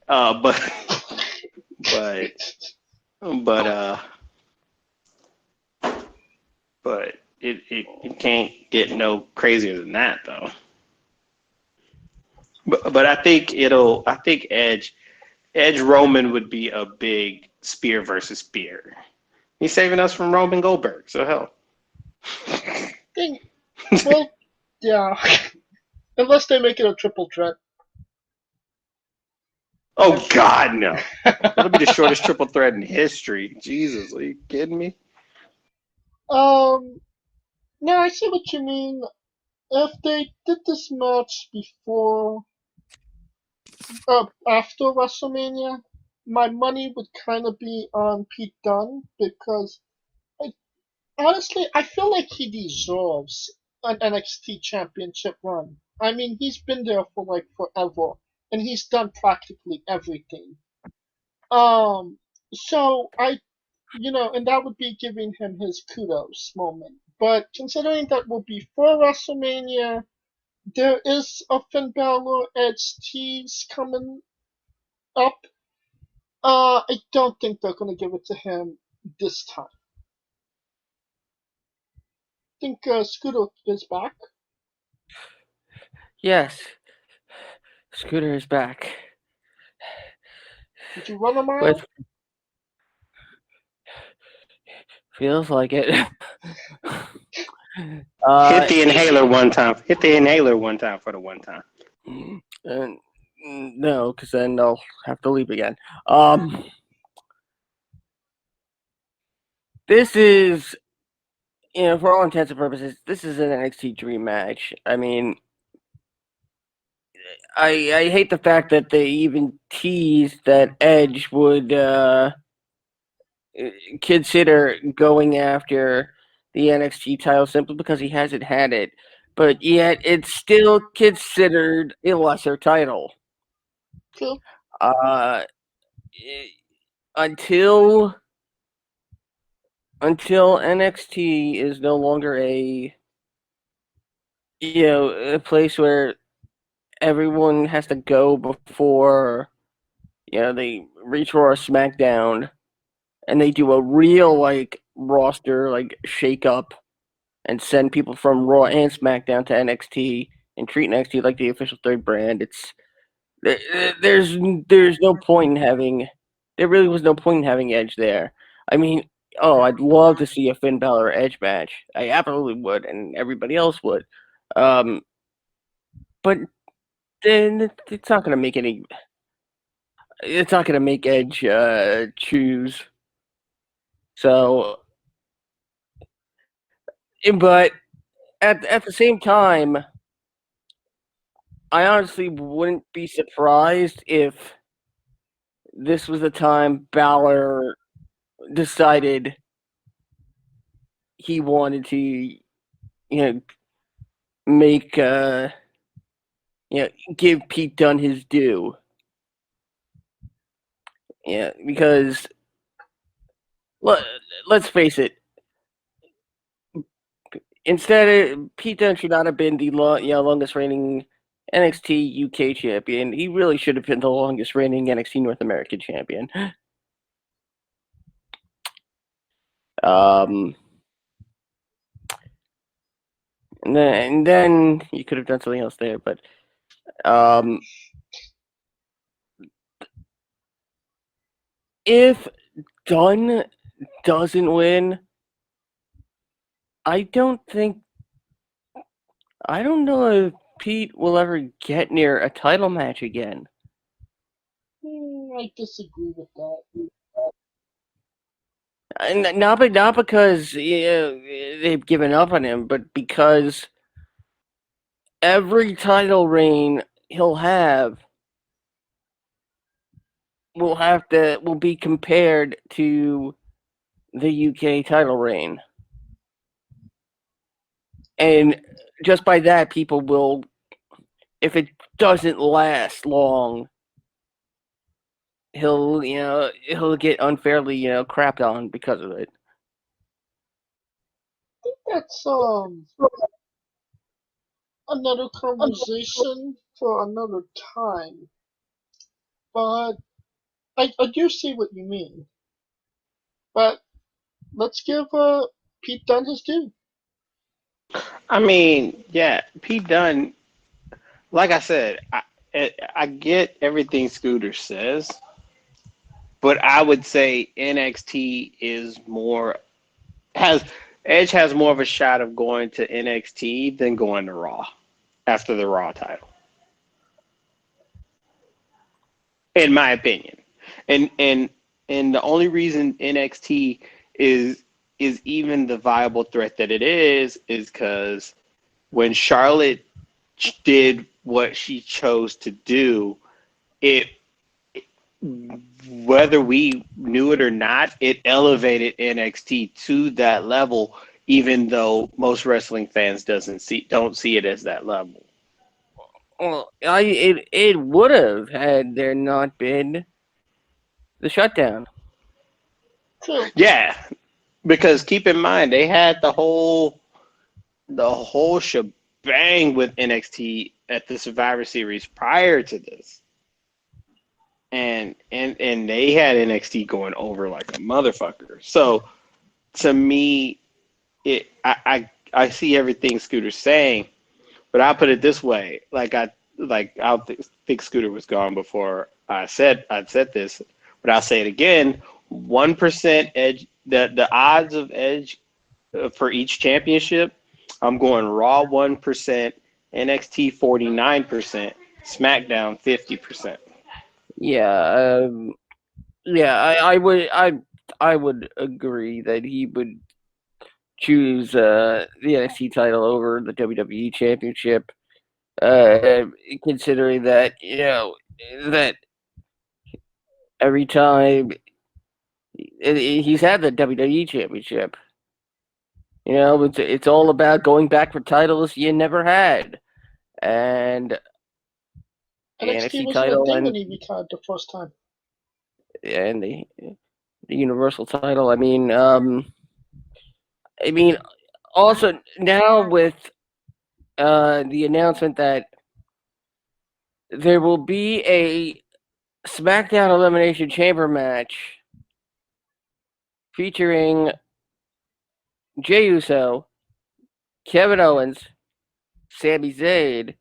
D: But it can't get no crazier than that, though. But I think Edge Roman would be a big spear versus spear. He's saving us from Roman Goldberg, so hell.
B: Well, yeah. Unless they make it a triple threat.
D: Oh God, no! That'll be the shortest triple threat in history. Jesus, are you kidding me?
B: No, I see what you mean. If they did this match after WrestleMania, my money would kind of be on Pete Dunne because, honestly, I feel like he deserves an NXT championship run. I mean, he's been there for like forever, and he's done practically everything. So and that would be giving him his kudos moment. But considering that will be for WrestleMania, there is a Finn Balor Edge tease coming up. I don't think they're gonna give it to him this time. Think Scooter is back.
C: Yes, Scooter is back.
B: Did you run a mile?
C: With feels like it.
D: Hit the inhaler one time. Hit the inhaler one time for the one time.
C: No, because then I'll have to leave again. This is, for all intents and purposes, this is an NXT Dream match. I mean, I hate the fact that they even teased that Edge would consider going after the NXT title simply because he hasn't had it. But yet, it's still considered a lesser title.
B: True.
C: Uh, until NXT is no longer a place where everyone has to go before they reach Raw or SmackDown, and they do a real roster shake up and send people from Raw and SmackDown to NXT and treat NXT like the official third brand. There's no point in having there really was no point in having Edge there. I mean, I'd love to see a Finn Balor Edge match. I absolutely would, and everybody else would. But then it's not gonna make any. It's not gonna make Edge choose. So, but at the same time, I honestly wouldn't be surprised if this was the time Balor decided he wanted to, make give Pete Dunne his due. Yeah, because let's face it. Instead, Pete Dunne should not have been the longest reigning NXT UK champion. He really should have been the longest reigning NXT North American champion. And then you could have done something else there, but if Dunne doesn't win, I don't know if Pete will ever get near a title match again.
B: I disagree with that.
C: And not because they've given up on him, but because every title reign he'll have will be compared to the UK title reign. And just by that, people will, if it doesn't last long, he'll get unfairly crapped on because of it.
B: I think that's another conversation for another time. But I do see what you mean. But let's give Pete Dunne his due.
D: I mean, yeah, Pete Dunne. Like I said, I get everything Scooter says, but I would say NXT is more has Edge has more of a shot of going to NXT than going to Raw after the Raw title, in my opinion. And the only reason NXT is even the viable threat that it is because when Charlotte did what she chose to do, it whether we knew it or not, it elevated NXT to that level, even though most wrestling fans don't see it as that level.
C: Well, it would have had there not been the shutdown.
B: True.
D: Yeah, because keep in mind they had the whole shebang with NXT at the Survivor Series prior to this. And they had NXT going over like a motherfucker. So to me, I see everything Scooter's saying, but I'll put it this way: I think Scooter was gone before I said this, but I'll say it again: 1% Edge. The odds of Edge for each championship, I'm going Raw 1%, NXT 49%, SmackDown 50%.
C: Yeah, I would agree that he would choose the NXT title over the WWE Championship, considering that that every time he's had the WWE Championship, it's all about going back for titles you never had, and the
B: NXT
C: NXT
B: wasn't a
C: title
B: thing when he retired the first time.
C: and the Universal title. Also now with the announcement that there will be a SmackDown Elimination Chamber match featuring Jey Uso, Kevin Owens, Sami Zayn,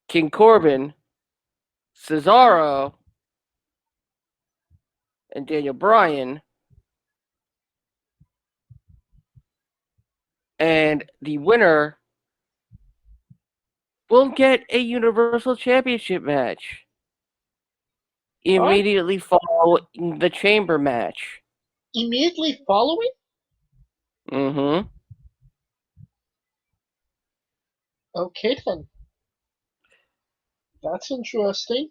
C: King Corbin, Cesaro, and Daniel Bryan. And the winner will get a Universal Championship match immediately following the Chamber match.
B: Immediately following?
C: Mm-hmm.
B: Okay then. That's interesting.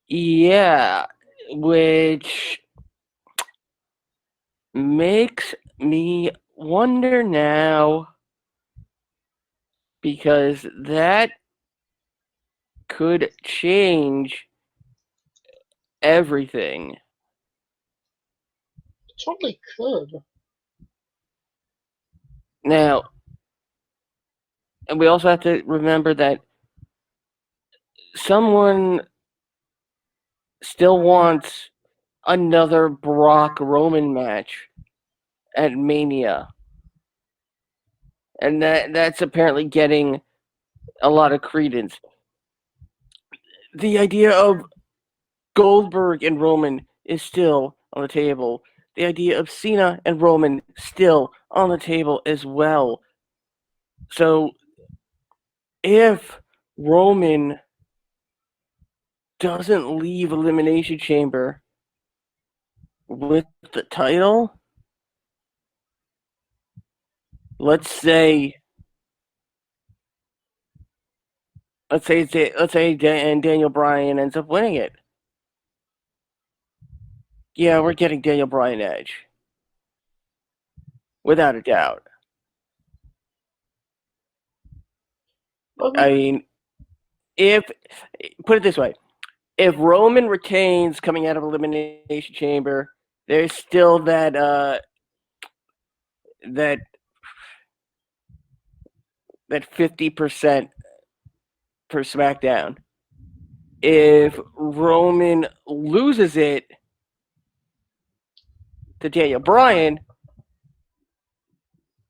C: Yeah, which makes me wonder now, because that could change everything.
B: It totally could.
C: Now, and we also have to remember that someone still wants another Brock Roman match at Mania. And that's apparently getting a lot of credence. The idea of Goldberg and Roman is still on the table. The idea of Cena and Roman still on the table as well. So if Roman doesn't leave Elimination Chamber with the title, let's say Daniel Bryan ends up winning it. Yeah, we're getting Daniel Bryan Edge. Without a doubt. I mean, put it this way, if Roman retains coming out of Elimination Chamber, there's still that 50% for SmackDown. If Roman loses it to Daniel Bryan,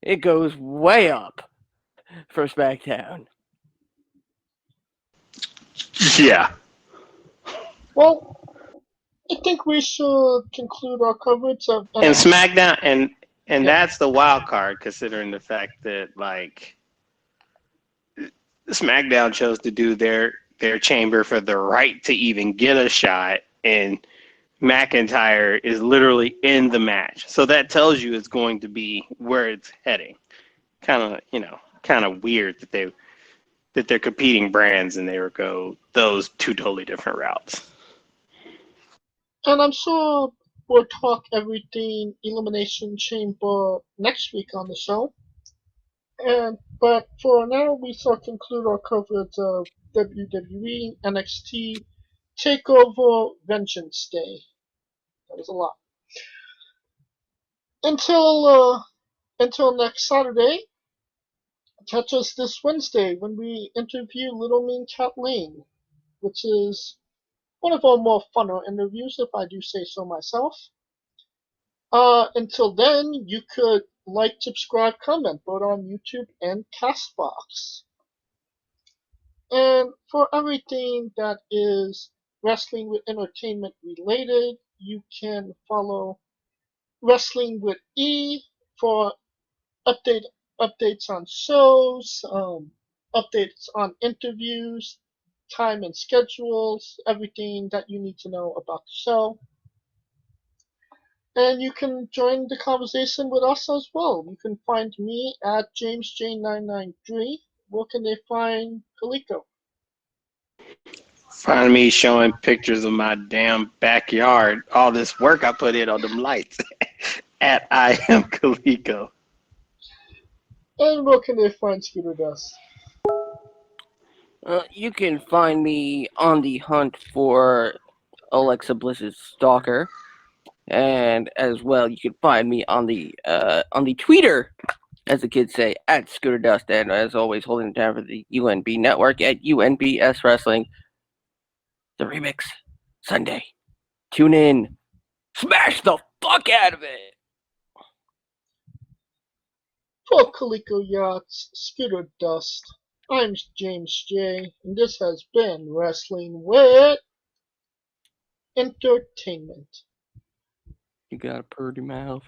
C: it goes way up for SmackDown.
D: Yeah.
B: Well, I think we should conclude our coverage of
D: And
B: NXT.
D: SmackDown, and
B: Yeah.
D: that's the wild card, considering the fact that like SmackDown chose to do their chamber for the right to even get a shot, and McIntyre is literally in the match. So that tells you it's going to be where it's heading. Kind of weird that they're competing brands and they would go those two totally different routes.
B: And I'm sure we'll talk everything Elimination Chamber next week on the show. But for now, we shall conclude our coverage of WWE NXT Takeover Vengeance Day. That was a lot. Until next Saturday, catch us this Wednesday when we interview Little Mean Cat Lane, which is one of our more funner interviews, if I do say so myself. Until then, you could like, subscribe, comment, both on YouTube and Castbox. And for everything that is wrestling with entertainment related, you can follow Wrestling with E for updates on shows, updates on interviews, time and schedules, everything that you need to know about the show. And you can join the conversation with us as well. You can find me at JamesJ993. Where can they find Kaliko?
D: Find me showing pictures of my damn backyard, all this work I put in on them lights at I Am Kaliko.
B: And where can they find Scooter Dust?
C: You can find me on the hunt for Alexa Bliss's stalker, and as well, you can find me on the Twitter, as the kids say, at Scooter Dust, and as always, holding it down for the UNB network at UNBS Wrestling. The remix Sunday. Tune in, smash the fuck out of it.
B: For Coleco Yachts, Scooter Dust, I'm James J, and this has been Wrestling with Entertainment.
C: You got a pretty mouth.